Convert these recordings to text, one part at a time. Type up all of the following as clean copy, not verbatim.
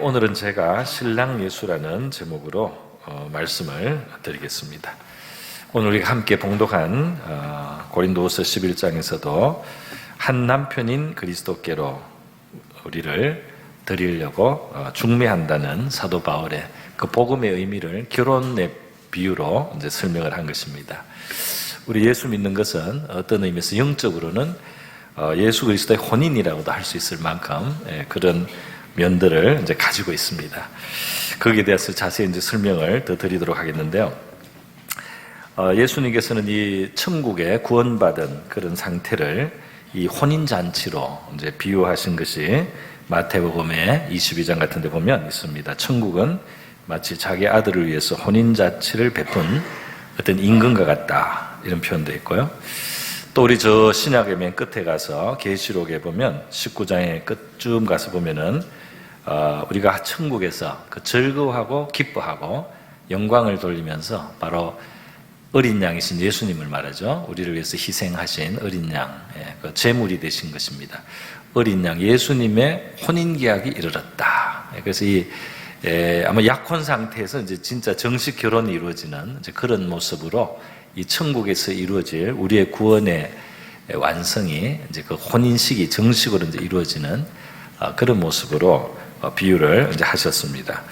오늘은 제가 신랑예수라는 제목으로 말씀을 드리겠습니다. 오늘 우리가 함께 봉독한 고린도후서 11장에서도 한 남편인 그리스도께로 우리를 드리려고 중매한다는 사도 바울의 그 복음의 의미를 결혼의 비유로 이제 설명을 한 것입니다. 우리 예수 믿는 것은 어떤 의미에서 영적으로는 예수 그리스도의 혼인이라고도 할 수 있을 만큼 그런 면들을 이제 가지고 있습니다. 거기에 대해서 자세히 이제 설명을 더 드리도록 하겠는데요. 예수님께서는 이 천국에 구원받은 그런 상태를 이 혼인잔치로 이제 비유하신 것이 마태복음의 22장 같은 데 보면 있습니다. 천국은 마치 자기 아들을 위해서 혼인잔치를 베푼 어떤 임금과 같다, 이런 표현도 있고요. 또 우리 저 신약의 맨 끝에 가서 계시록에 보면 19장의 끝쯤 가서 보면은 우리가 천국에서 그 즐거워하고 기뻐하고 영광을 돌리면서 바로 어린 양이신 예수님을 말하죠. 우리를 위해서 희생하신 어린 양, 그 제물이 되신 것입니다. 어린 양 예수님의 혼인계약이 이르렀다. 그래서 아마 약혼 상태에서 이제 진짜 정식 결혼이 이루어지는 이제 그런 모습으로 이 천국에서 이루어질 우리의 구원의 완성이 이제 그 혼인식이 정식으로 이제 이루어지는 그런 모습으로 비유를 이제 하셨습니다.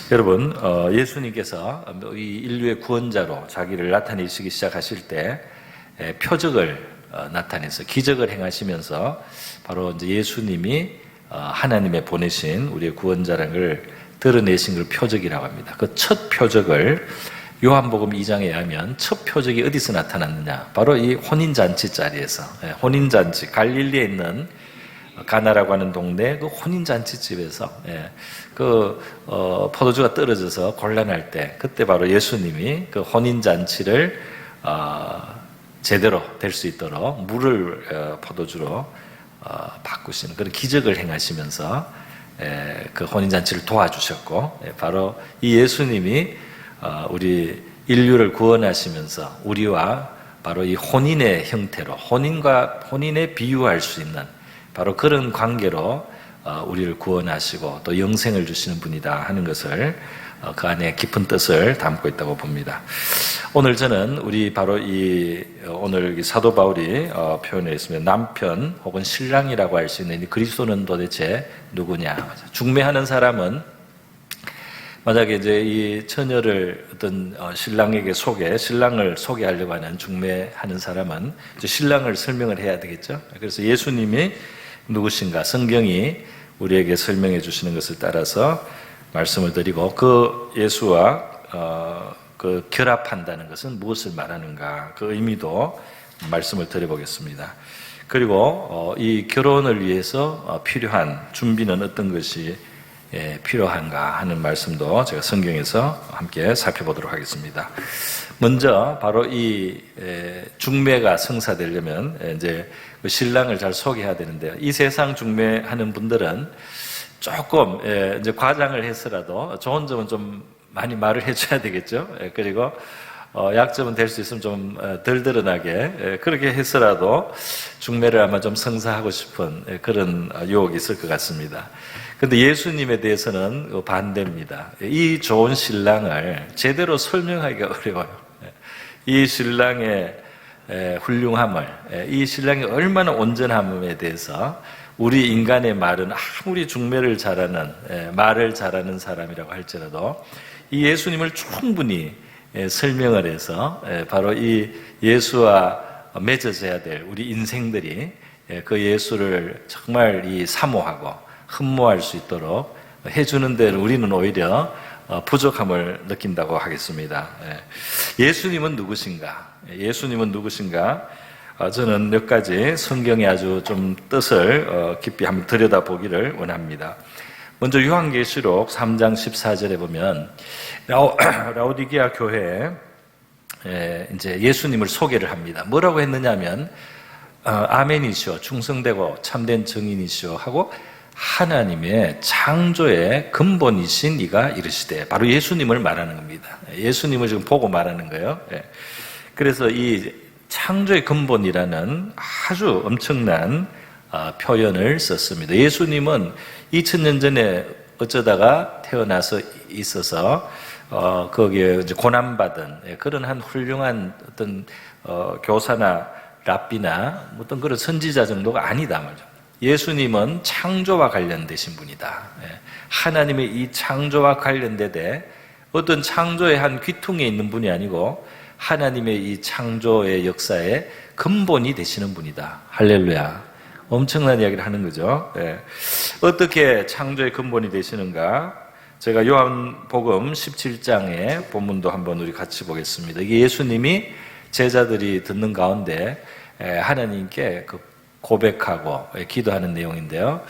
여러분, 예수님께서 이 인류의 구원자로 자기를 나타내시기 시작하실 때 표적을 나타내서 기적을 행하시면서 바로 이제 예수님이 하나님의 보내신 우리의 구원자라는 걸 드러내신 걸 표적이라고 합니다. 그 첫 표적을 요한복음 2장에 의하면 첫 표적이 어디서 나타났느냐? 바로 이 혼인잔치 자리에서, 혼인잔치, 갈릴리에 있는 가나라고 하는 동네 그 혼인잔치집에서 포도주가 떨어져서 곤란할 때, 그때 바로 예수님이 그 혼인잔치를 제대로 될 수 있도록 물을 포도주로 바꾸시는 그런 기적을 행하시면서 그 혼인잔치를 도와주셨고, 바로 이 예수님이 우리 인류를 구원하시면서 우리와 바로 이 혼인의 형태로 혼인에 비유할 수 있는 바로 그런 관계로 우리를 구원하시고 또 영생을 주시는 분이다 하는 것을 그 안에 깊은 뜻을 담고 있다고 봅니다. 오늘 저는 우리 바로 오늘 사도 바울이 표현했으면 남편 혹은 신랑이라고 할 수 있는 이 그리스도는 도대체 누구냐? 중매하는 사람은 만약에 이제 이 처녀를 어떤 신랑을 소개하려고 하는 중매하는 사람은 이제 신랑을 설명을 해야 되겠죠. 그래서 예수님이 누구신가 성경이 우리에게 설명해 주시는 것을 따라서 말씀을 드리고, 그 예수와 그 결합한다는 것은 무엇을 말하는가, 그 의미도 말씀을 드려보겠습니다. 그리고 이 결혼을 위해서 필요한 준비는 어떤 것이 필요한가 하는 말씀도 제가 성경에서 함께 살펴보도록 하겠습니다. 먼저 바로 이 중매가 성사되려면 이제 그 신랑을 잘 소개해야 되는데요. 이 세상 중매하는 분들은 조금 이제 과장을 해서라도 좋은 점은 좀 많이 말을 해줘야 되겠죠. 그리고 약점은 될 수 있으면 좀 덜 드러나게 그렇게 해서라도 중매를 아마 좀 성사하고 싶은 그런 유혹이 있을 것 같습니다. 그런데 예수님에 대해서는 반대입니다. 이 좋은 신랑을 제대로 설명하기가 어려워요. 이 신랑의 훌륭함을, 이 신랑이 얼마나 온전함에 대해서 우리 인간의 말은 아무리 중매를 잘하는, 말을 잘하는 사람이라고 할지라도 이 예수님을 충분히 설명을 해서 바로 이 예수와 맺어져야 될 우리 인생들이 그 예수를 정말 사모하고 흠모할 수 있도록 해주는 데는 우리는 오히려 부족함을 느낀다고 하겠습니다. 예수님은 누구신가? 예수님은 누구신가? 저는 몇 가지 성경의 아주 좀 뜻을 깊이 한번 들여다보기를 원합니다. 먼저 요한계시록 3장 14절에 보면 라오디게아 교회에 이제 예수님을 소개를 합니다. 뭐라고 했느냐면 아멘이시오, 충성되고 참된 증인이시오 하고 하나님의 창조의 근본이신 이가 이르시되, 바로 예수님을 말하는 겁니다. 예수님을 지금 보고 말하는 거예요. 그래서 이 창조의 근본이라는 아주 엄청난 표현을 썼습니다. 예수님은 2000년 전에 어쩌다가 태어나서 있어서 거기에 이제 고난받은 그런 한 훌륭한 어떤 교사나 랍비나 어떤 그런 선지자 정도가 아니다 말이죠. 예수님은 창조와 관련되신 분이다. 하나님의 이 창조와 관련되되 어떤 창조의 한 귀퉁이에 있는 분이 아니고 하나님의 이 창조의 역사의 근본이 되시는 분이다. 할렐루야. 엄청난 이야기를 하는 거죠. 어떻게 창조의 근본이 되시는가? 제가 요한복음 17장의 본문도 한번 우리 같이 보겠습니다. 이게 예수님이 제자들이 듣는 가운데 하나님께 고백하고 기도하는 내용인데요.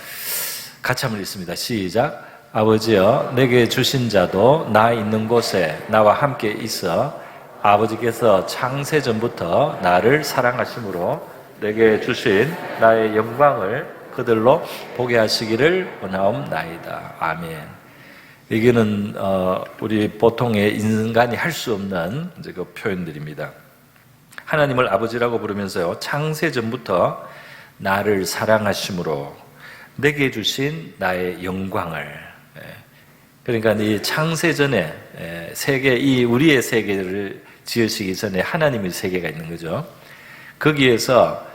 같이 한번 읽습니다. 시작. 아버지여, 내게 주신 자도 나 있는 곳에 나와 함께 있어 아버지께서 창세 전부터 나를 사랑하심으로 내게 주신 나의 영광을 그들로 보게 하시기를 원하옵나이다. 아멘. 여기는 우리 보통의 인간이 할 수 없는 이제 그 표현들입니다. 하나님을 아버지라고 부르면서요, 창세 전부터 나를 사랑하심으로 내게 주신 나의 영광을, 그러니까 이 창세 전에 세계, 이 우리의 세계를 지으시기 전에 하나님의 세계가 있는 거죠. 거기에서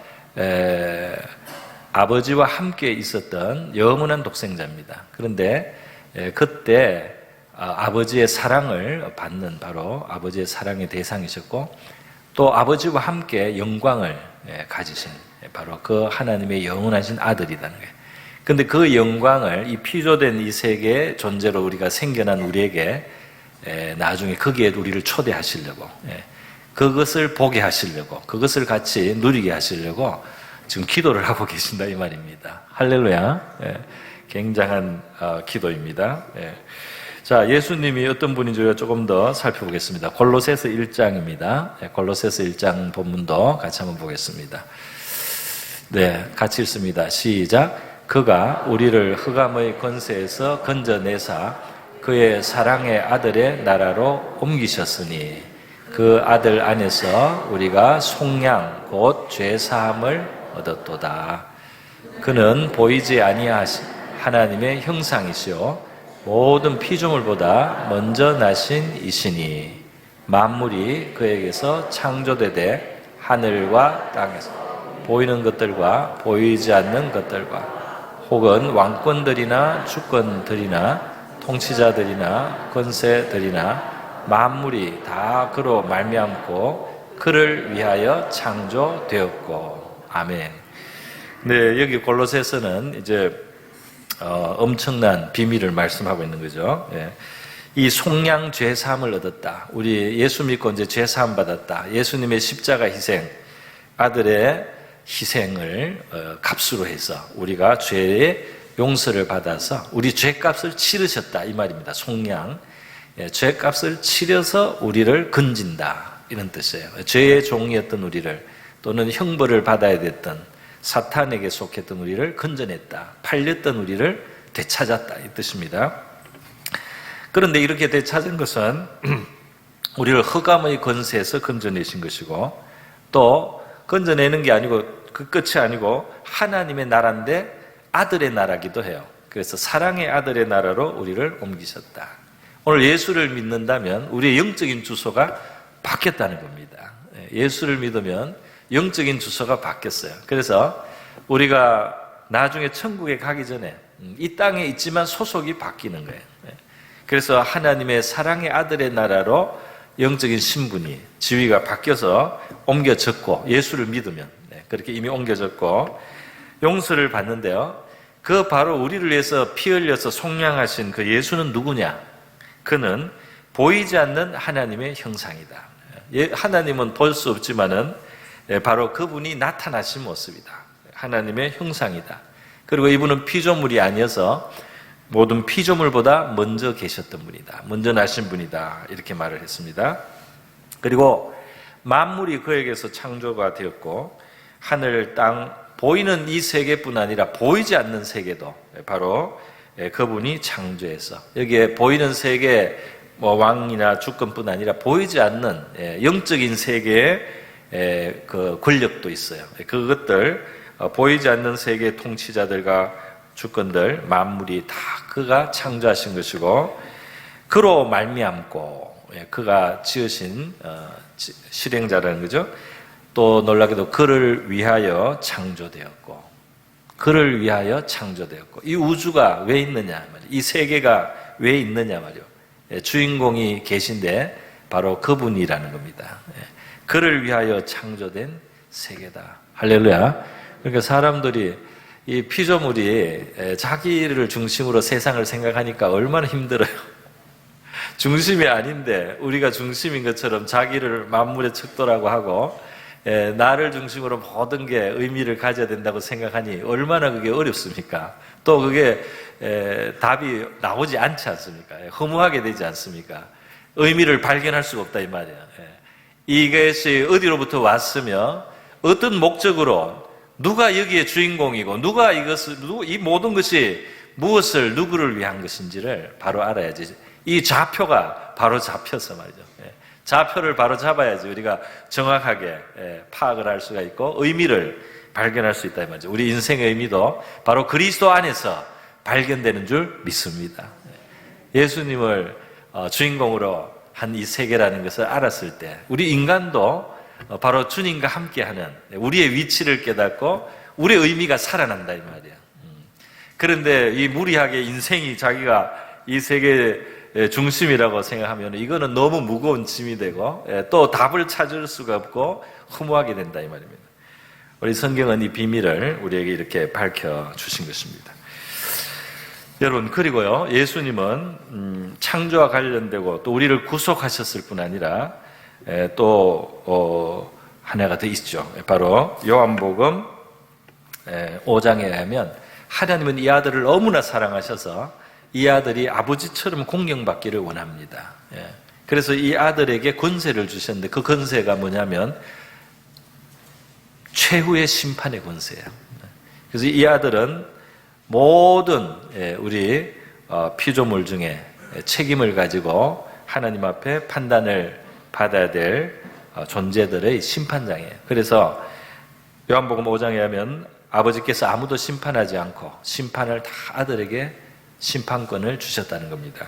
아버지와 함께 있었던 영원한 독생자입니다. 그런데 그때 아버지의 사랑을 받는 바로 아버지의 사랑의 대상이셨고 또 아버지와 함께 영광을 가지신 바로 그 하나님의 영원하신 아들이라는 거예요. 그런데 그 영광을 이 피조된 이 세계의 존재로 우리가 생겨난 우리에게 나중에 거기에 우리를 초대하시려고, 그것을 보게 하시려고, 그것을 같이 누리게 하시려고 지금 기도를 하고 계신다 이 말입니다. 할렐루야. 굉장한 기도입니다. 자, 예수님이 어떤 분인지 조금 더 살펴보겠습니다. 골로새서 1장입니다. 골로새서 1장 본문도 같이 한번 보겠습니다. 네, 같이 읽습니다. 시작. 그가 우리를 흑암의 권세에서 건져내사 그의 사랑의 아들의 나라로 옮기셨으니 그 아들 안에서 우리가 속량 곧 죄사함을 얻었도다. 그는 보이지 아니하신 하나님의 형상이시요 모든 피조물보다 먼저 나신 이시니 만물이 그에게서 창조되되 하늘과 땅에서 보이는 것들과 보이지 않는 것들과 혹은 왕권들이나 주권들이나 통치자들이나 권세들이나 만물이 다 그로 말미암고 그를 위하여 창조되었고. 아멘. 네, 여기 골로새서는 이제 엄청난 비밀을 말씀하고 있는 거죠. 이 속량 죄 사함을 얻었다. 우리 예수 믿고 이제 죄 사함 받았다. 예수님의 십자가 희생, 아들의 희생을 값으로 해서 우리가 죄의 용서를 받아서 우리 죄값을 치르셨다 이 말입니다. 속량, 죄값을 치려서 우리를 건진다 이런 뜻이에요. 죄의 종이었던 우리를 또는 형벌을 받아야 됐던 사탄에게 속했던 우리를 건져냈다. 팔렸던 우리를 되찾았다 이 뜻입니다. 그런데 이렇게 되찾은 것은 우리를 흑암의 권세에서 건져내신 것이고 또 건져내는 게 아니고 그 끝이 아니고 하나님의 나라인데 아들의 나라기도 해요. 그래서 사랑의 아들의 나라로 우리를 옮기셨다. 오늘 예수를 믿는다면 우리의 영적인 주소가 바뀌었다는 겁니다. 예수를 믿으면 영적인 주소가 바뀌었어요. 그래서 우리가 나중에 천국에 가기 전에 이 땅에 있지만 소속이 바뀌는 거예요. 그래서 하나님의 사랑의 아들의 나라로 영적인 신분이 지위가 바뀌어서 옮겨졌고 예수를 믿으면 그렇게 이미 옮겨졌고 용서를 받는데요. 그 바로 우리를 위해서 피 흘려서 속량하신 그 예수는 누구냐? 그는 보이지 않는 하나님의 형상이다. 하나님은 볼 수 없지만은 바로 그분이 나타나신 모습이다. 하나님의 형상이다. 그리고 이분은 피조물이 아니어서 모든 피조물보다 먼저 계셨던 분이다. 먼저 나신 분이다. 이렇게 말을 했습니다. 그리고 만물이 그에게서 창조가 되었고 하늘, 땅, 보이는 이 세계뿐 아니라 보이지 않는 세계도 바로 그분이 창조해서 여기에 보이는 세계 왕이나 주권뿐 아니라 보이지 않는 영적인 세계의 그 권력도 있어요. 그것들 보이지 않는 세계 통치자들과 주권들 만물이 다 그가 창조하신 것이고 그로 말미암고 그가 지으신 실행자라는 거죠. 또 놀랍게도 그를 위하여 창조되었고 그를 위하여 창조되었고 이 우주가 왜 있느냐 말이에요. 이 세계가 왜 있느냐 말이에요. 주인공이 계신데 바로 그분이라는 겁니다. 그를 위하여 창조된 세계다. 할렐루야. 그러니까 사람들이 이 피조물이 자기를 중심으로 세상을 생각하니까 얼마나 힘들어요. 중심이 아닌데 우리가 중심인 것처럼 자기를 만물의 척도라고 하고 나를 중심으로 모든 게 의미를 가져야 된다고 생각하니 얼마나 그게 어렵습니까? 또 그게 답이 나오지 않지 않습니까? 허무하게 되지 않습니까? 의미를 발견할 수가 없다 이 말이에요. 이것이 어디로부터 왔으며 어떤 목적으로 누가 여기에 주인공이고 누가 이 모든 것이 무엇을 누구를 위한 것인지를 바로 알아야지. 이 좌표가 바로 잡혀서 말이죠. 좌표를 바로 잡아야지 우리가 정확하게 파악을 할 수가 있고 의미를 발견할 수 있다 이 말이죠. 우리 인생의 의미도 바로 그리스도 안에서 발견되는 줄 믿습니다. 예수님을 주인공으로 한 이 세계라는 것을 알았을 때 우리 인간도 바로 주님과 함께하는 우리의 위치를 깨닫고 우리의 의미가 살아난다 이 말이에요. 그런데 이 무리하게 인생이 자기가 이 세계의 중심이라고 생각하면 이거는 너무 무거운 짐이 되고 또 답을 찾을 수가 없고 허무하게 된다 이 말입니다. 우리 성경은 이 비밀을 우리에게 이렇게 밝혀주신 것입니다. 여러분, 그리고요, 예수님은 창조와 관련되고 또 우리를 구속하셨을 뿐 아니라 또 하나가 더 있죠. 바로 요한복음 5장에 의하면 하나님은 이 아들을 너무나 사랑하셔서 이 아들이 아버지처럼 공경받기를 원합니다. 그래서 이 아들에게 권세를 주셨는데 그 권세가 뭐냐면 최후의 심판의 권세예요. 그래서 이 아들은 모든 우리 피조물 중에 책임을 가지고 하나님 앞에 판단을 받아야 될 존재들의 심판장이에요. 그래서 요한복음 5장에 하면 아버지께서 아무도 심판하지 않고 심판을 다 아들에게 심판권을 주셨다는 겁니다.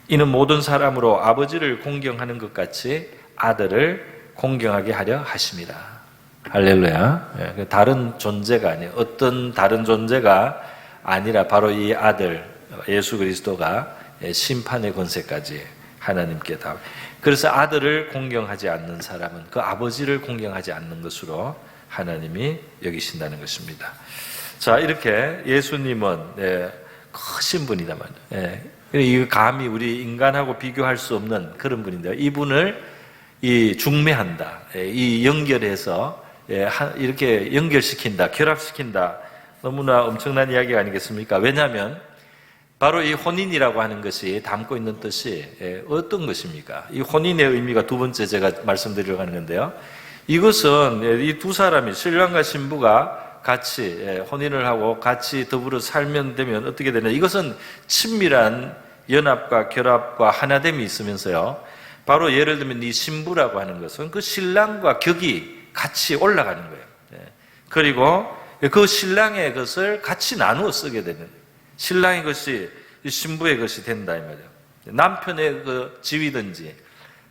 이는 모든 사람으로 아버지를 공경하는 것 같이 아들을 공경하게 하려 하심이라. 할렐루야. 다른 존재가 아니에요. 어떤 다른 존재가 아니라 바로 이 아들 예수 그리스도가 심판의 권세까지 하나님께 다. 그래서 아들을 공경하지 않는 사람은 그 아버지를 공경하지 않는 것으로 하나님이 여기신다는 것입니다. 자, 이렇게 예수님은 크신 분이다 말이에요. 이 감히 우리 인간하고 비교할 수 없는 그런 분인데요. 이분을 중매한다. 이 연결해서 이렇게 연결시킨다, 결합시킨다. 너무나 엄청난 이야기가 아니겠습니까? 왜냐하면 바로 이 혼인이라고 하는 것이 담고 있는 뜻이 어떤 것입니까? 이 혼인의 의미가 두 번째 제가 말씀드리려고 하는 건데요. 이것은 이 두 사람이 신랑과 신부가 같이 혼인을 하고 같이 더불어 살면 되면 어떻게 되냐? 이것은 친밀한 연합과 결합과 하나됨이 있으면서요. 바로 예를 들면 이 신부라고 하는 것은 그 신랑과 격이 같이 올라가는 거예요. 그리고 그 신랑의 것을 같이 나누어 쓰게 되는, 신랑의 것이 신부의 것이 된다 이 말이에요. 남편의 그 지위든지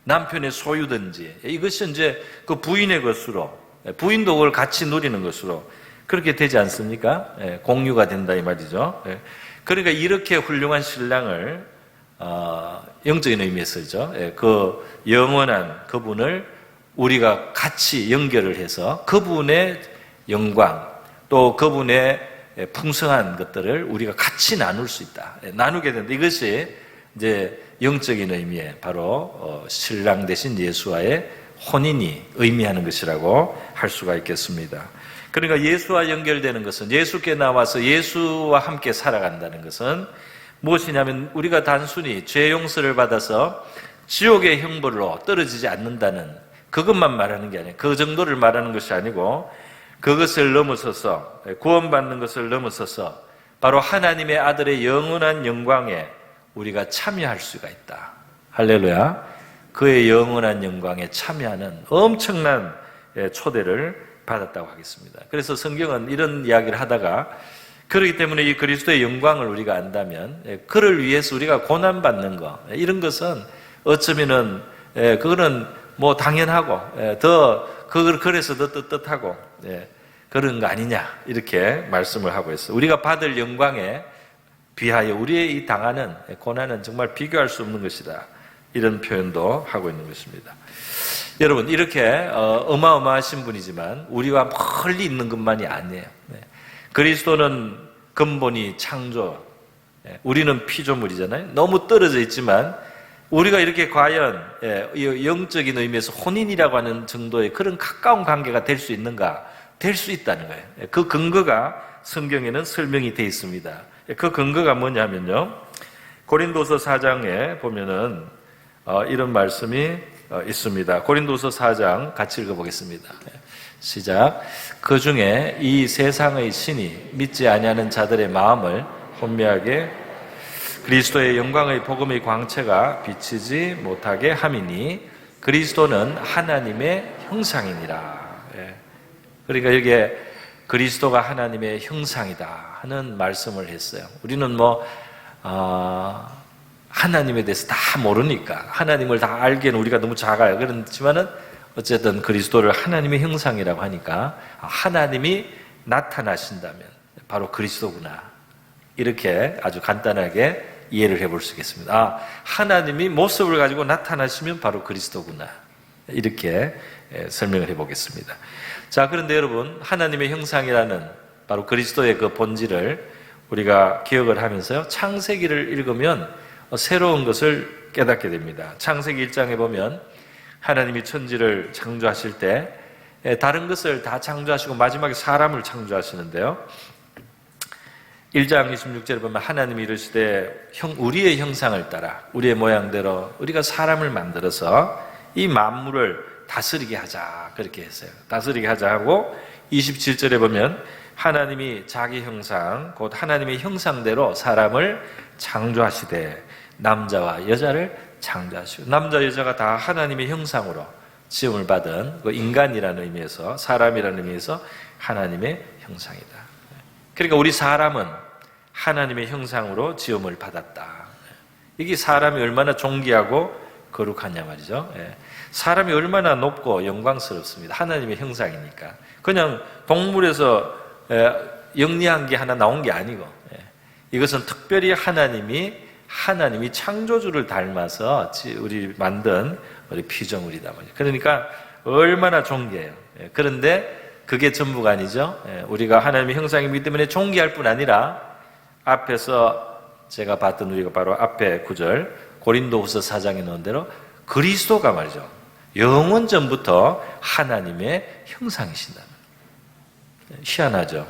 남편의 소유든지 이것이 이제 그 부인의 것으로, 부인도 그걸 같이 누리는 것으로 그렇게 되지 않습니까? 공유가 된다 이 말이죠. 그러니까 이렇게 훌륭한 신랑을 영적인 의미에서죠. 그 영원한 그분을 우리가 같이 연결을 해서 그분의 영광 또 그분의 풍성한 것들을 우리가 같이 나눌 수 있다. 나누게 된다. 이것이 이제 영적인 의미의 바로 신랑 되신 예수와의 혼인이 의미하는 것이라고 할 수가 있겠습니다. 그러니까 예수와 연결되는 것은, 예수께 나와서 예수와 함께 살아간다는 것은 무엇이냐면 우리가 단순히 죄 용서를 받아서 지옥의 형벌로 떨어지지 않는다는 그것만 말하는 게 아니에요. 그 정도를 말하는 것이 아니고 그것을 넘어서서, 구원받는 것을 넘어서서 바로 하나님의 아들의 영원한 영광에 우리가 참여할 수가 있다. 할렐루야. 그의 영원한 영광에 참여하는 엄청난 초대를 받았다고 하겠습니다. 그래서 성경은 이런 이야기를 하다가 그렇기 때문에 이 그리스도의 영광을 우리가 안다면, 그를 위해서 우리가 고난받는 거, 이런 것은 어쩌면은 그거는 뭐 당연하고 그래서 더 떳떳하고 그런 거 아니냐, 이렇게 말씀을 하고 있어요. 우리가 받을 영광에 비하여 우리의 이 당하는 고난은 정말 비교할 수 없는 것이다, 이런 표현도 하고 있는 것입니다. 여러분, 이렇게 어마어마하신 분이지만 우리와 멀리 있는 것만이 아니에요. 그리스도는 근본이 창조, 우리는 피조물이잖아요. 너무 떨어져 있지만 우리가 이렇게 과연 영적인 의미에서 혼인이라고 하는 정도의 그런 가까운 관계가 될 수 있는가? 될 수 있다는 거예요. 그 근거가 성경에는 설명이 되어 있습니다. 그 근거가 뭐냐면요, 고린도서 4장에 보면은 이런 말씀이 있습니다. 고린도서 4장 같이 읽어보겠습니다. 시작. 그 중에 이 세상의 신이 믿지 아니하는 자들의 마음을 혼미하게 그리스도의 영광의 복음의 광채가 비치지 못하게 함이니 그리스도는 하나님의 형상이니라. 그러니까 여기에 그리스도가 하나님의 형상이다 하는 말씀을 했어요. 우리는 하나님에 대해서 다 모르니까, 하나님을 다 알기에는 우리가 너무 작아요. 그렇지만은 어쨌든 그리스도를 하나님의 형상이라고 하니까 하나님이 나타나신다면 바로 그리스도구나, 이렇게 아주 간단하게 이해를 해볼 수 있겠습니다. 하나님이 모습을 가지고 나타나시면 바로 그리스도구나, 이렇게 설명을 해보겠습니다. 자, 그런데 여러분, 하나님의 형상이라는 바로 그리스도의 그 본질을 우리가 기억을 하면서요, 창세기를 읽으면 새로운 것을 깨닫게 됩니다. 창세기 1장에 보면 하나님이 천지를 창조하실 때 다른 것을 다 창조하시고 마지막에 사람을 창조하시는데요, 1장 26절에 보면 하나님이 이르시되 우리의 형상을 따라 우리의 모양대로 우리가 사람을 만들어서 이 만물을 다스리게 하자, 그렇게 했어요. 다스리게 하자 하고, 27절에 보면 하나님이 자기 형상, 곧 하나님의 형상대로 사람을 창조하시되 남자와 여자를 창조하시고, 남자 여자가 다 하나님의 형상으로 지음을 받은 그 인간이라는 의미에서, 사람이라는 의미에서 하나님의 형상이다. 그러니까 우리 사람은 하나님의 형상으로 지음을 받았다. 이게 사람이 얼마나 존귀하고 거룩하냐 말이죠. 사람이 얼마나 높고 영광스럽습니다. 하나님의 형상이니까. 그냥 동물에서 영리한 게 하나 나온 게 아니고, 이것은 특별히 하나님이 창조주를 닮아서 우리 만든 우리 피조물이다 말이에요. 그러니까 얼마나 존귀해요. 그런데 그게 전부가 아니죠. 우리가 하나님의 형상이기 때문에 존귀할 뿐 아니라, 앞에서 제가 봤던 우리가 바로 앞에 9절 고린도후서 4장에 넣은 대로 그리스도가 말이죠, 영원 전부터 하나님의 형상이신다. 희한하죠.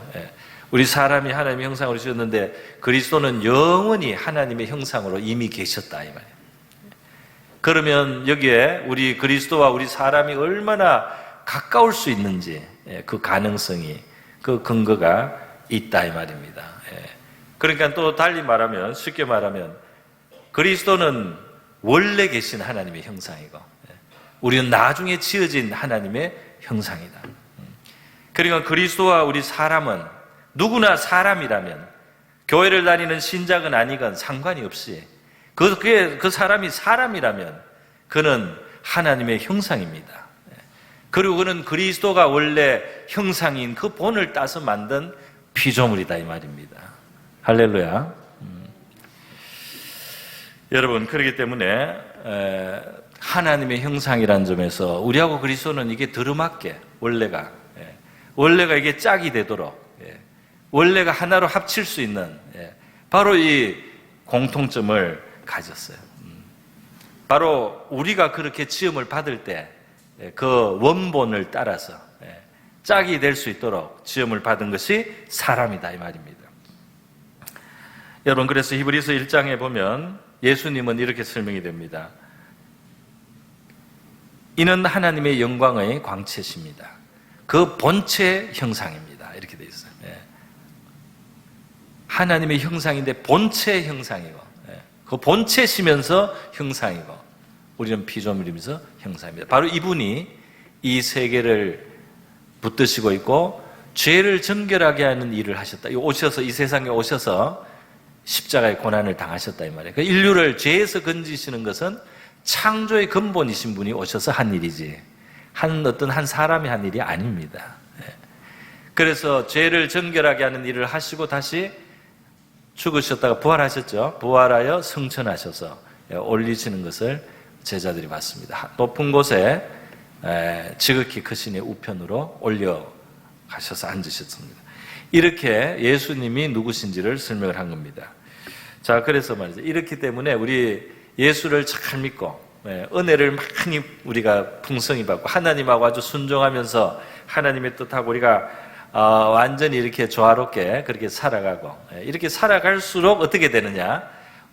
우리 사람이 하나님의 형상으로 지었는데 그리스도는 영원히 하나님의 형상으로 이미 계셨다, 이 말이에요. 그러면 여기에 우리 그리스도와 우리 사람이 얼마나 가까울 수 있는지, 그 가능성이, 그 근거가 있다, 이 말입니다. 그러니까 또 달리 말하면, 쉽게 말하면 그리스도는 원래 계신 하나님의 형상이고 우리는 나중에 지어진 하나님의 형상이다. 그러니까 그리스도와 우리 사람은 누구나 사람이라면, 교회를 다니는 신자건 아니건 상관이 없이 그 사람이 사람이라면 그는 하나님의 형상입니다. 그리고 그는 그리스도가 원래 형상인 그 본을 따서 만든 피조물이다, 이 말입니다. 할렐루야. 여러분, 그렇기 때문에 하나님의 형상이라는 점에서 우리하고 그리스도는 이게 들어맞게 원래가 이게 짝이 되도록, 원래가 하나로 합칠 수 있는 바로 이 공통점을 가졌어요. 바로 우리가 그렇게 지음을 받을 때 그 원본을 따라서 짝이 될 수 있도록 지음을 받은 것이 사람이다, 이 말입니다. 여러분, 그래서 히브리서 1장에 보면 예수님은 이렇게 설명이 됩니다. 이는 하나님의 영광의 광채십니다. 그 본체 형상입니다. 이렇게 되어 있어요. 하나님의 형상인데 본체 형상이고, 그 본체시면서 형상이고, 우리는 피조물이면서 형상입니다. 바로 이분이 이 세계를 붙드시고 있고 죄를 정결하게 하는 일을 하셨다. 오셔서 이 세상에 오셔서 십자가의 고난을 당하셨다 이 말이에요. 그 인류를 죄에서 건지시는 것은 창조의 근본이신 분이 오셔서 한 일이지 어떤 한 사람이 한 일이 아닙니다. 그래서 죄를 정결하게 하는 일을 하시고 다시 죽으셨다가 부활하셨죠. 부활하여 승천하셔서 올리시는 것을 제자들이 봤습니다. 높은 곳에 지극히 크신 이 우편으로 올려가셔서 앉으셨습니다. 이렇게 예수님이 누구신지를 설명을 한 겁니다. 자, 그래서 말이죠. 이렇기 때문에 우리 예수를 잘 믿고 은혜를 많이 우리가 풍성히 받고 하나님하고 아주 순종하면서 하나님의 뜻하고 우리가 완전히 이렇게 조화롭게 그렇게 살아가고 이렇게 살아갈수록 어떻게 되느냐?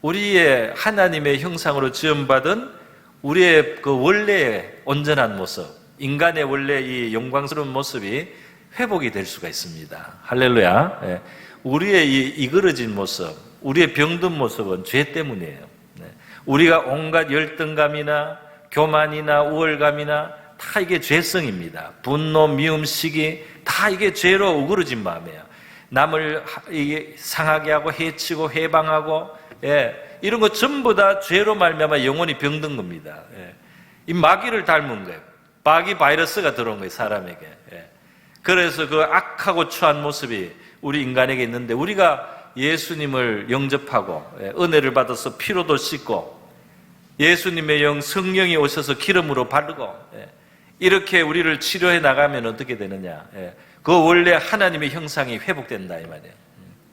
우리의 하나님의 형상으로 지음받은 우리의 그 원래의 온전한 모습, 인간의 원래 이 영광스러운 모습이 회복이 될 수가 있습니다. 할렐루야. 우리의 이 이그러진 모습, 우리의 병든 모습은 죄 때문이에요. 우리가 온갖 열등감이나 교만이나 우월감이나 다 이게 죄성입니다. 분노, 미움, 시기 다 이게 죄로 우그러진 마음이에요. 남을 상하게 하고 해치고 해방하고 이런 거 전부 다 죄로 말미암아 영혼이 병든 겁니다. 이 마귀를 닮은 거예요. 마귀 바이러스가 들어온 거예요, 사람에게. 그래서 그 악하고 추한 모습이 우리 인간에게 있는데 우리가 예수님을 영접하고 은혜를 받아서 피로도 씻고 예수님의 영 성령이 오셔서 기름으로 바르고 이렇게 우리를 치료해 나가면 어떻게 되느냐? 그 원래 하나님의 형상이 회복된다 이 말이에요.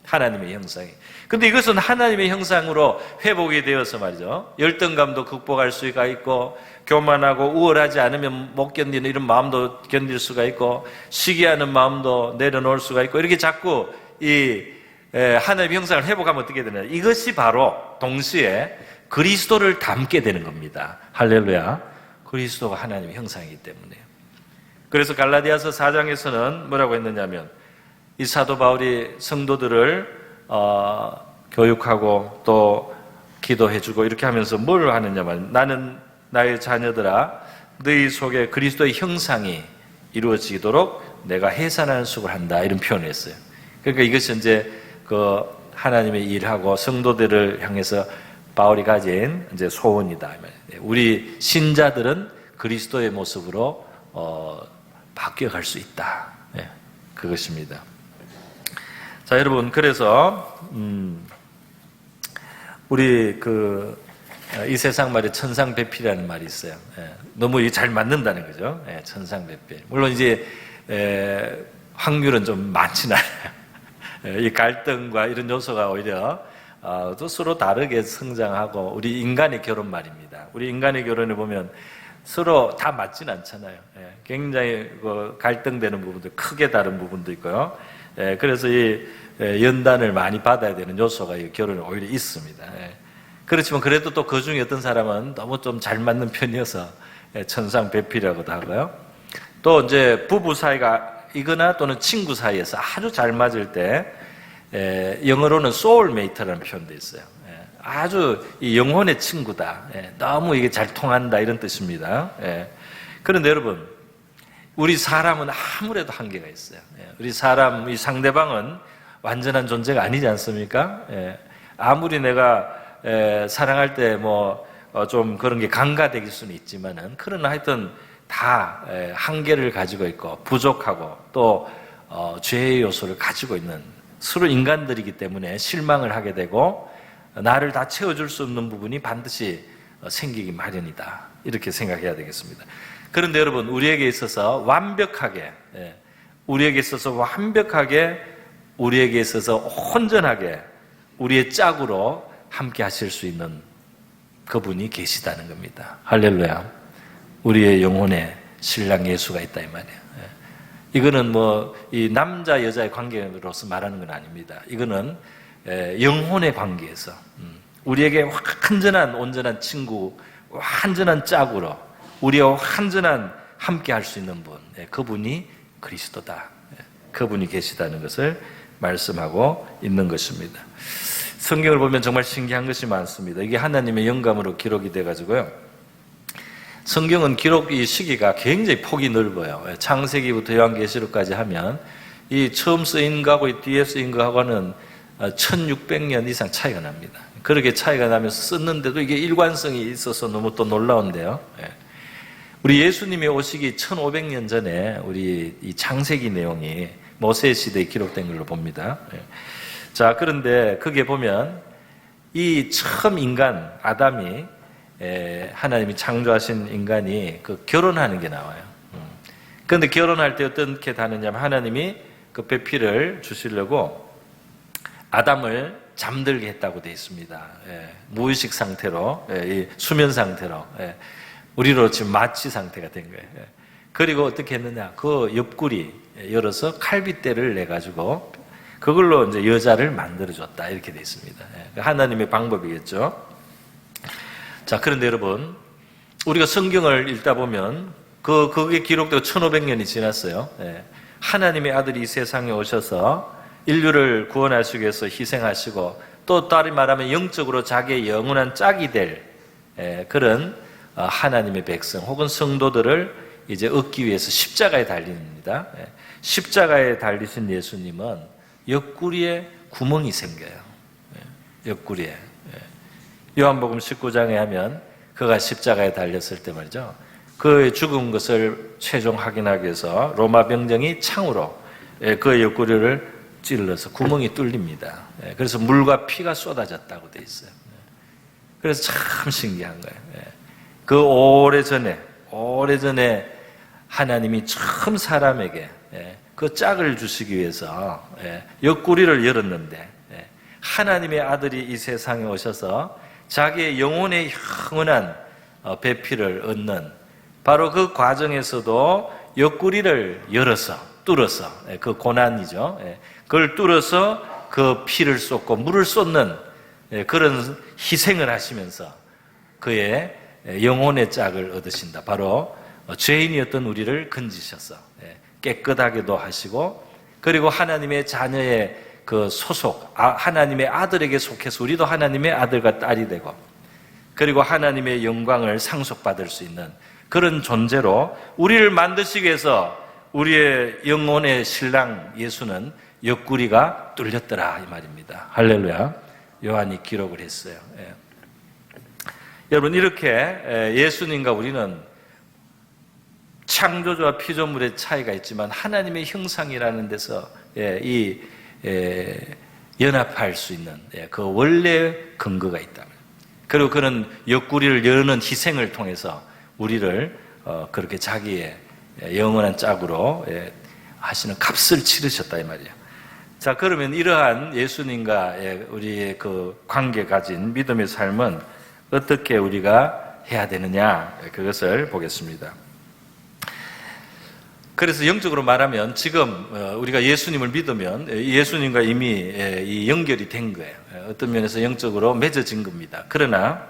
하나님의 형상이. 근데 이것은 하나님의 형상으로 회복이 되어서 말이죠. 열등감도 극복할 수가 있고 교만하고 우월하지 않으면 못 견디는 이런 마음도 견딜 수가 있고 시기하는 마음도 내려놓을 수가 있고 이렇게 자꾸 이 하나님의 형상을 회복하면 어떻게 되느냐? 이것이 바로 동시에 그리스도를 닮게 되는 겁니다. 할렐루야. 그리스도가 하나님의 형상이기 때문에. 그래서 갈라디아서 4장에서는 뭐라고 했느냐면 이 사도 바울이 성도들을 교육하고 또 기도해주고 이렇게 하면서 뭘 하느냐면 나는 나의 자녀들아 너희 속에 그리스도의 형상이 이루어지도록 내가 해산하는 수고를 한다 이런 표현을 했어요. 그러니까 이것이 이제 그 하나님의 일하고 성도들을 향해서 바울이 가진 이제 소원이다. 우리 신자들은 그리스도의 모습으로 바뀌어갈 수 있다. 그것입니다. 자, 여러분, 그래서 우리 이 세상 말에 천상배필이라는 말이 있어요. 너무 잘 맞는다는 거죠. 천상배필. 물론 이제 확률은 좀 많지는 않아요. 이 갈등과 이런 요소가 오히려 또 서로 다르게 성장하고 우리 인간의 결혼 말입니다. 우리 인간의 결혼에 보면 서로 다 맞진 않잖아요. 굉장히 갈등되는 부분도 크게 다른 부분도 있고요. 그래서 이 연단을 많이 받아야 되는 요소가 이 결혼에 오히려 있습니다. 그렇지만 그래도 또 그 중에 어떤 사람은 너무 좀 잘 맞는 편이어서 천상배필이라고도 하고요. 또 이제 부부 사이가 이거나 또는 친구 사이에서 아주 잘 맞을 때 영어로는 soulmate라는 표현도 있어요. 아주 이 영혼의 친구다. 너무 이게 잘 통한다 이런 뜻입니다. 그런데 여러분, 우리 사람은 아무래도 한계가 있어요. 우리 사람, 이 상대방은 완전한 존재가 아니지 않습니까? 아무리 내가 사랑할 때 좀 그런 게 강가될 수는 있지만은 그러나 하여튼 다 한계를 가지고 있고 부족하고 또 죄의 요소를 가지고 있는 서로 인간들이기 때문에 실망을 하게 되고 나를 다 채워줄 수 없는 부분이 반드시 생기기 마련이다. 이렇게 생각해야 되겠습니다. 그런데 여러분, 우리에게 있어서 완벽하게, 우리에게 있어서 온전하게 우리의 짝으로 함께 하실 수 있는 그분이 계시다는 겁니다. 할렐루야. 우리의 영혼에 신랑 예수가 있다 이 말이에요. 이거는 이 남자 여자의 관계로서 말하는 건 아닙니다. 이거는 영혼의 관계에서 우리에게 완전한 온전한 친구, 완전한 짝으로 우리와 완전한 함께 할 수 있는 분, 그분이 그리스도다. 그분이 계시다는 것을 말씀하고 있는 것입니다. 성경을 보면 정말 신기한 것이 많습니다. 이게 하나님의 영감으로 기록이 돼가지고요. 성경은 기록 이 시기가 굉장히 폭이 넓어요. 창세기부터 요한계시록까지 하면 이 처음 쓰인 거하고 이 뒤에 쓰인 거하고는 1600년 이상 차이가 납니다. 그렇게 차이가 나면서 썼는데도 이게 일관성이 있어서 너무 또 놀라운데요. 우리 예수님이 오시기 1500년 전에 우리 이 창세기 내용이 모세 시대에 기록된 걸로 봅니다. 자, 그런데 거기에 보면 이 처음 인간 아담이 하나님이 창조하신 인간이 그 결혼하는 게 나와요. 그런데 결혼할 때 어떻게 다느냐면 하나님이 그 배필을 주시려고 아담을 잠들게 했다고 되어 있습니다. 무의식 상태로, 이 수면 상태로, 우리로 지금 마취 상태가 된 거예요. 그리고 어떻게 했느냐? 그 옆구리 열어서 칼빗대를 내 가지고 그걸로 이제 여자를 만들어줬다 이렇게 되어 있습니다. 하나님의 방법이겠죠. 자, 그런데 여러분, 우리가 성경을 읽다 보면 그게 기록되고 1500년이 지났어요. 하나님의 아들이 이 세상에 오셔서 인류를 구원하시기 위해서 희생하시고 또 다른 말하면 영적으로 자기의 영원한 짝이 될 그런 하나님의 백성 혹은 성도들을 이제 얻기 위해서 십자가에 달립니다. 십자가에 달리신 예수님은 옆구리에 구멍이 생겨요. 옆구리에. 요한복음 19장에 하면 그가 십자가에 달렸을 때 말이죠. 그의 죽은 것을 최종 확인하기 위해서 로마 병정이 창으로 그의 옆구리를 찔러서 구멍이 뚫립니다. 그래서 물과 피가 쏟아졌다고 돼 있어요. 그래서 참 신기한 거예요. 그 오래전에 하나님이 처음 사람에게 그 짝을 주시기 위해서 옆구리를 열었는데 하나님의 아들이 이 세상에 오셔서 자기의 영혼의 영원한 배필을 얻는 바로 그 과정에서도 옆구리를 열어서 뚫어서 그 고난이죠. 그걸 뚫어서 그 피를 쏟고 물을 쏟는 그런 희생을 하시면서 그의 영혼의 짝을 얻으신다. 바로 죄인이었던 우리를 건지셔서 깨끗하게도 하시고 그리고 하나님의 자녀의 그 소속, 하나님의 아들에게 속해서 우리도 하나님의 아들과 딸이 되고 그리고 하나님의 영광을 상속받을 수 있는 그런 존재로 우리를 만드시기 위해서 우리의 영혼의 신랑 예수는 옆구리가 뚫렸더라 이 말입니다. 할렐루야. 요한이 기록을 했어요. 여러분, 이렇게 예수님과 우리는 창조주와 피조물의 차이가 있지만 하나님의 형상이라는 데서 연합할 수 있는 그 원래 근거가 있다. 그리고 그는 옆구리를 여는 희생을 통해서 우리를 그렇게 자기의 영원한 짝으로 하시는 값을 치르셨다 이 말이에요. 자, 그러면 이러한 예수님과 우리의 그 관계 가진 믿음의 삶은 어떻게 우리가 해야 되느냐, 그것을 보겠습니다. 그래서 영적으로 말하면 지금 우리가 예수님을 믿으면 예수님과 이미 이 연결이 된 거예요. 어떤 면에서 영적으로 맺어진 겁니다. 그러나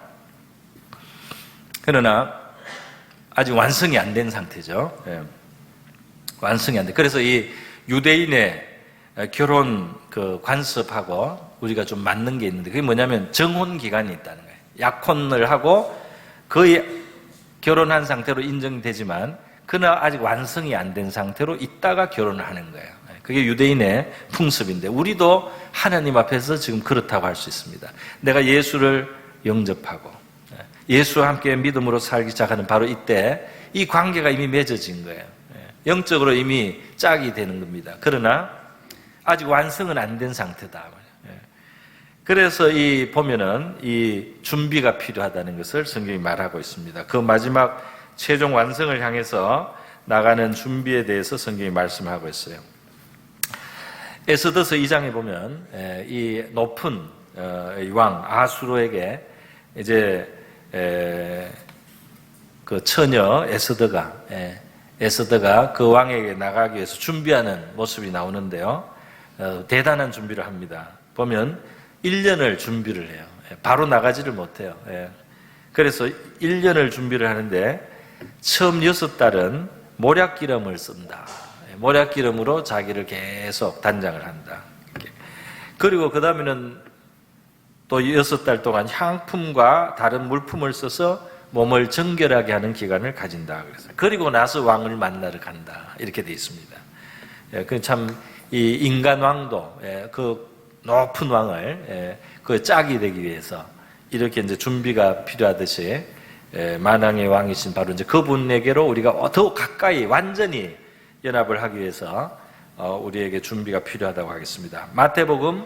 아직 완성이 안 된 상태죠. 완성이 안 돼. 그래서 이 유대인의 결혼 그 관습하고 우리가 좀 맞는 게 있는데 그게 뭐냐면 정혼 기간이 있다는 거예요. 약혼을 하고 거의 결혼한 상태로 인정되지만 그러나 아직 완성이 안 된 상태로 있다가 결혼을 하는 거예요. 그게 유대인의 풍습인데 우리도 하나님 앞에서 지금 그렇다고 할 수 있습니다. 내가 예수를 영접하고 예수와 함께 믿음으로 살기 시작하는 바로 이때 이 관계가 이미 맺어진 거예요. 영적으로 이미 짝이 되는 겁니다. 그러나 아직 완성은 안 된 상태다. 그래서 보면은 이 준비가 필요하다는 것을 성경이 말하고 있습니다. 그 마지막 최종 완성을 향해서 나가는 준비에 대해서 성경이 말씀하고 있어요. 에스더서 2장에 보면 이 높은 왕 아수르에게 이제 그 처녀 에스더가 그 왕에게 나가기 위해서 준비하는 모습이 나오는데요. 대단한 준비를 합니다. 보면 1년을 준비를 해요. 바로 나가지를 못해요. 그래서 1년을 준비를 하는데 처음 6달은 모략기름을 쓴다. 모략기름으로 자기를 계속 단장을 한다. 그리고 그 다음에는 또 6달 동안 향품과 다른 물품을 써서 몸을 정결하게 하는 기간을 가진다. 그래서 그리고 나서 왕을 만나러 간다. 이렇게 되어 있습니다. 그 참 이 인간왕도, 그 높은 왕을 그 짝이 되기 위해서 이렇게 이제 준비가 필요하듯이 만왕의 왕이신 바로 이제 그분에게로 우리가 더 가까이 완전히 연합을 하기 위해서 우리에게 준비가 필요하다고 하겠습니다. 마태복음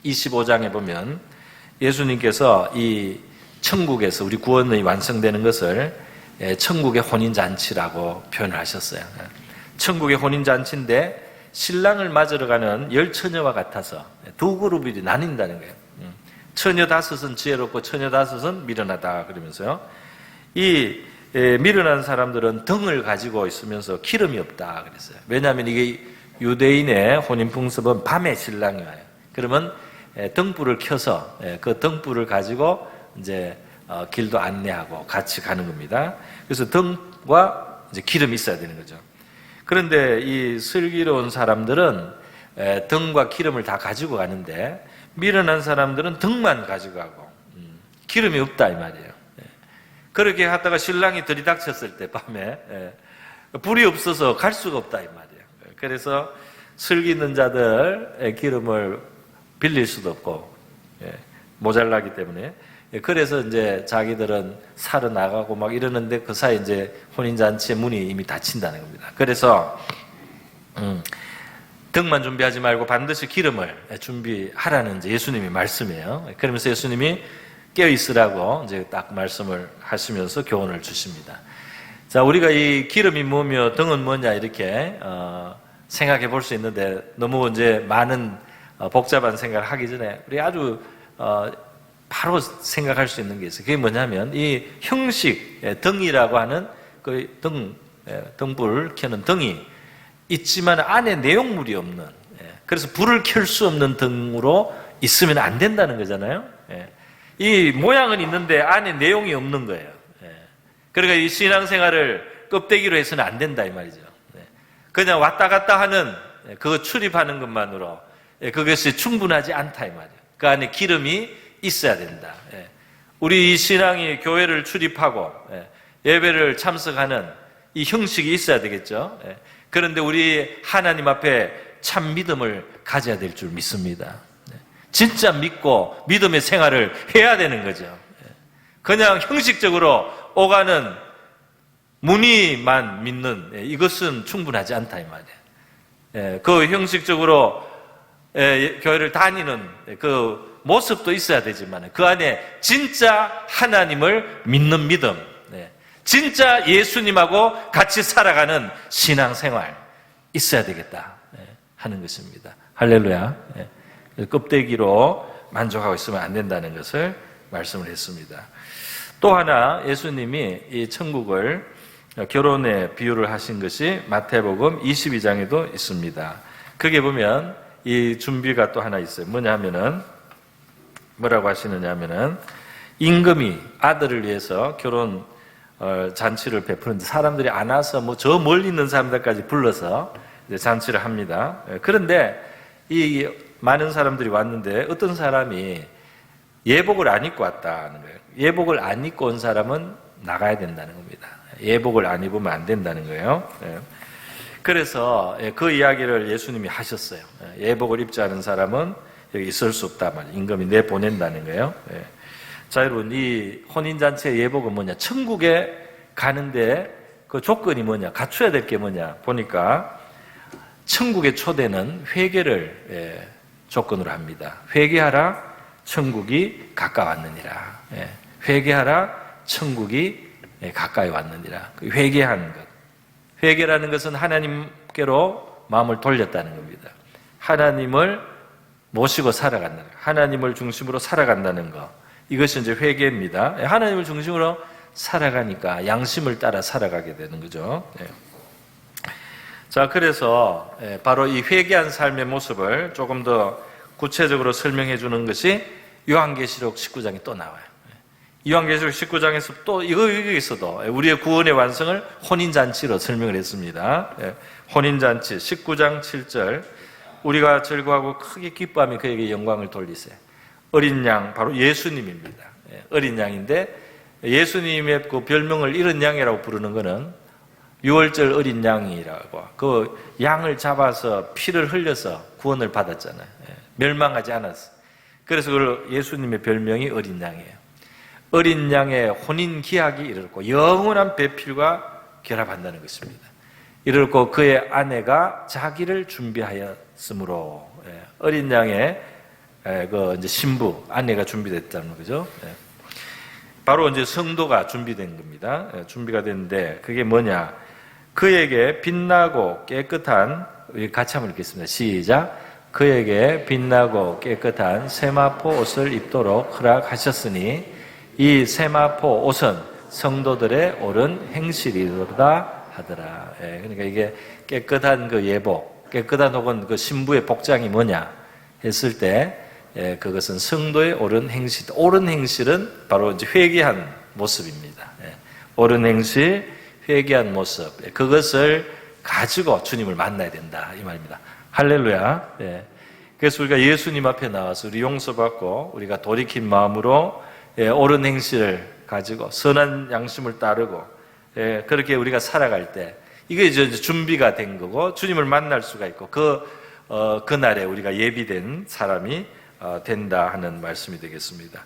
25장에 보면 예수님께서 이 천국에서 우리 구원이 완성되는 것을 천국의 혼인잔치라고 표현을 하셨어요. 천국의 혼인잔치인데 신랑을 맞으러 가는 열 처녀와 같아서 두 그룹이 나뉜다는 거예요. 처녀 다섯은 지혜롭고 처녀 다섯은 미련하다 그러면서요. 이 미련한 사람들은 등을 가지고 있으면서 기름이 없다 그랬어요. 왜냐하면 이게 유대인의 혼인 풍습은 밤에 신랑이 와요. 그러면 등불을 켜서 그 등불을 가지고 이제 길도 안내하고 같이 가는 겁니다. 그래서 등과 이제 기름이 있어야 되는 거죠. 그런데 이 슬기로운 사람들은 등과 기름을 다 가지고 가는데 미련한 사람들은 등만 가지고 가고 기름이 없다 이 말이에요. 그렇게 하다가 신랑이 들이닥쳤을 때 밤에 불이 없어서 갈 수가 없다 이 말이에요. 그래서 슬기 있는 자들 기름을 빌릴 수도 없고 모자라기 때문에 그래서 이제 자기들은 사러 나가고 막 이러는데 그 사이 이제 혼인잔치의 문이 이미 닫힌다는 겁니다. 그래서 등만 준비하지 말고 반드시 기름을 준비하라는 이제 예수님이 말씀이에요. 그러면서 예수님이 깨어 있으라고 이제 딱 말씀을 하시면서 교훈을 주십니다. 자, 우리가 이 기름이 뭐며 등은 뭐냐 이렇게 생각해 볼 수 있는데 너무 이제 많은 복잡한 생각을 하기 전에 우리 아주 바로 생각할 수 있는 게 있어요. 그게 뭐냐면 이 형식 등이라고 하는 그 등불 켜는 등이 있지만 안에 내용물이 없는, 그래서 불을 켤 수 없는 등으로 있으면 안 된다는 거잖아요. 이 모양은 있는데 안에 내용이 없는 거예요. 그러니까 이 신앙생활을 껍데기로 해서는 안 된다 이 말이죠. 그냥 왔다 갔다 하는 그거 출입하는 것만으로 그것이 충분하지 않다 이 말이에요. 그 안에 기름이 있어야 된다. 우리 이 신앙이 교회를 출입하고 예배를 참석하는 이 형식이 있어야 되겠죠. 그런데 우리 하나님 앞에 참 믿음을 가져야 될 줄 믿습니다. 진짜 믿고 믿음의 생활을 해야 되는 거죠. 그냥 형식적으로 오가는 무늬만 믿는 이것은 충분하지 않다 이 말이에요. 그 형식적으로 교회를 다니는 그 모습도 있어야 되지만 그 안에 진짜 하나님을 믿는 믿음, 진짜 예수님하고 같이 살아가는 신앙생활 있어야 되겠다 하는 것입니다. 할렐루야. 껍데기로 만족하고 있으면 안 된다는 것을 말씀을 했습니다. 또 하나 예수님이 이 천국을 결혼에 비유를 하신 것이 마태복음 22장에도 있습니다. 거기에 보면 이 준비가 또 하나 있어요. 뭐냐면은 뭐라고 하시느냐 하면은 임금이 아들을 위해서 결혼 잔치를 베푸는데 사람들이 안 와서 뭐 저 멀리 있는 사람들까지 불러서 이제 잔치를 합니다. 그런데 이 많은 사람들이 왔는데 어떤 사람이 예복을 안 입고 왔다는 거예요. 예복을 안 입고 온 사람은 나가야 된다는 겁니다. 예복을 안 입으면 안 된다는 거예요. 그래서 그 이야기를 예수님이 하셨어요. 예복을 입지 않은 사람은 여기 있을 수 없다 말이에요. 임금이 내보낸다는 거예요. 자, 여러분, 이 혼인잔치의 예복은 뭐냐? 천국에 가는데 그 조건이 뭐냐? 갖춰야 될 게 뭐냐? 보니까 천국의 초대는 회개를 조건으로 합니다. 회개하라, 천국이 가까웠느니라. 회개하라, 천국이 가까이 왔느니라. 회개하는 것. 회개라는 것은 하나님께로 마음을 돌렸다는 겁니다. 하나님을 모시고 살아간다는 것. 하나님을 중심으로 살아간다는 것. 이것이 이제 회개입니다. 하나님을 중심으로 살아가니까 양심을 따라 살아가게 되는 거죠. 자, 그래서 바로 이 회개한 삶의 모습을 조금 더 구체적으로 설명해 주는 것이 요한계시록 19장에 또 나와요. 요한계시록 19장에서 또 여기서도 우리의 구원의 완성을 혼인잔치로 설명을 했습니다. 혼인잔치 19장 7절 우리가 즐거워하고 크게 기뻐하며 그에게 영광을 돌리세. 어린 양 바로 예수님입니다. 어린 양인데 예수님의 그 별명을 이런 양이라고 부르는 것은 6월절 어린 양이라고 그 양을 잡아서 피를 흘려서 구원을 받았잖아요. 멸망하지 않았어요. 그래서 그 예수님의 별명이 어린 양이에요. 어린 양의 혼인 기약이 이르렀고 영원한 배필과 결합한다는 것입니다. 이르렀고 그의 아내가 자기를 준비하였으므로 어린 양의 그 이제 신부 아내가 준비됐다는 거죠. 바로 이제 성도가 준비된 겁니다. 준비가 됐는데 그게 뭐냐? 그에게 빛나고 깨끗한 우리 같이 한번 읽겠습니다. 시작. 그에게 빛나고 깨끗한 세마포 옷을 입도록 허락하셨으니 이 세마포 옷은 성도들의 옳은 행실이로다 하더라. 그러니까 이게 깨끗한 그 예복, 깨끗한 혹은 그 신부의 복장이 뭐냐 했을 때 그것은 성도의 옳은 행실. 옳은 행실은 바로 이제 회개한 모습입니다. 옳은 행실, 회개한 모습. 그것을 가지고 주님을 만나야 된다 이 말입니다. 할렐루야. 그래서 우리가 예수님 앞에 나와서 우리 용서받고 우리가 돌이킨 마음으로 옳은 행실을 가지고 선한 양심을 따르고 그렇게 우리가 살아갈 때 이게 이제 준비가 된 거고 주님을 만날 수가 있고 그날에 우리가 예비된 사람이 된다 하는 말씀이 되겠습니다.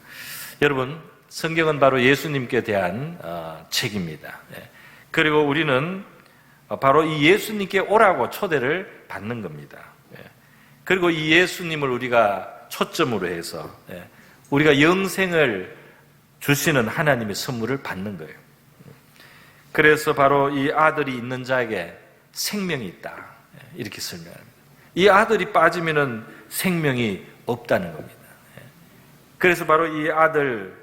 여러분, 성경은 바로 예수님께 대한 책입니다. 그리고 우리는 바로 이 예수님께 오라고 초대를 받는 겁니다. 그리고 이 예수님을 우리가 초점으로 해서 우리가 영생을 주시는 하나님의 선물을 받는 거예요. 그래서 바로 이 아들이 있는 자에게 생명이 있다 이렇게 설명합니다. 이 아들이 빠지면은 생명이 없다는 겁니다. 그래서 바로 이 아들,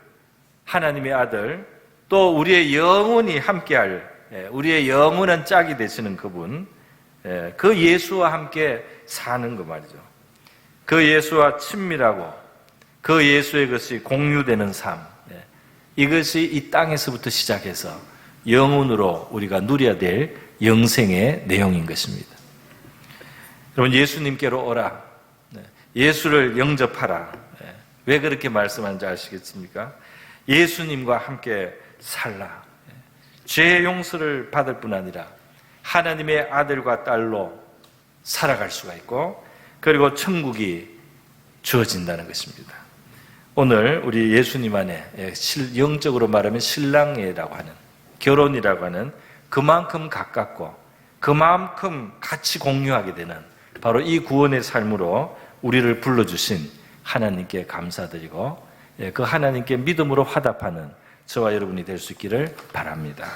하나님의 아들, 또 우리의 영혼이 함께할 우리의 영원한 짝이 되시는 그분, 그 예수와 함께 사는 거 말이죠. 그 예수와 친밀하고 그 예수의 것이 공유되는 삶, 이것이 이 땅에서부터 시작해서 영혼으로 우리가 누려야 될 영생의 내용인 것입니다. 여러분, 예수님께로 오라. 예수를 영접하라. 왜 그렇게 말씀하는지 아시겠습니까? 예수님과 함께 살라. 죄의 용서를 받을 뿐 아니라 하나님의 아들과 딸로 살아갈 수가 있고 그리고 천국이 주어진다는 것입니다. 오늘 우리 예수님 안에 영적으로 말하면 신랑이라고 하는 결혼이라고 하는 그만큼 가깝고 그만큼 같이 공유하게 되는 바로 이 구원의 삶으로 우리를 불러주신 하나님께 감사드리고 그 하나님께 믿음으로 화답하는 저와 여러분이 될 수 있기를 바랍니다.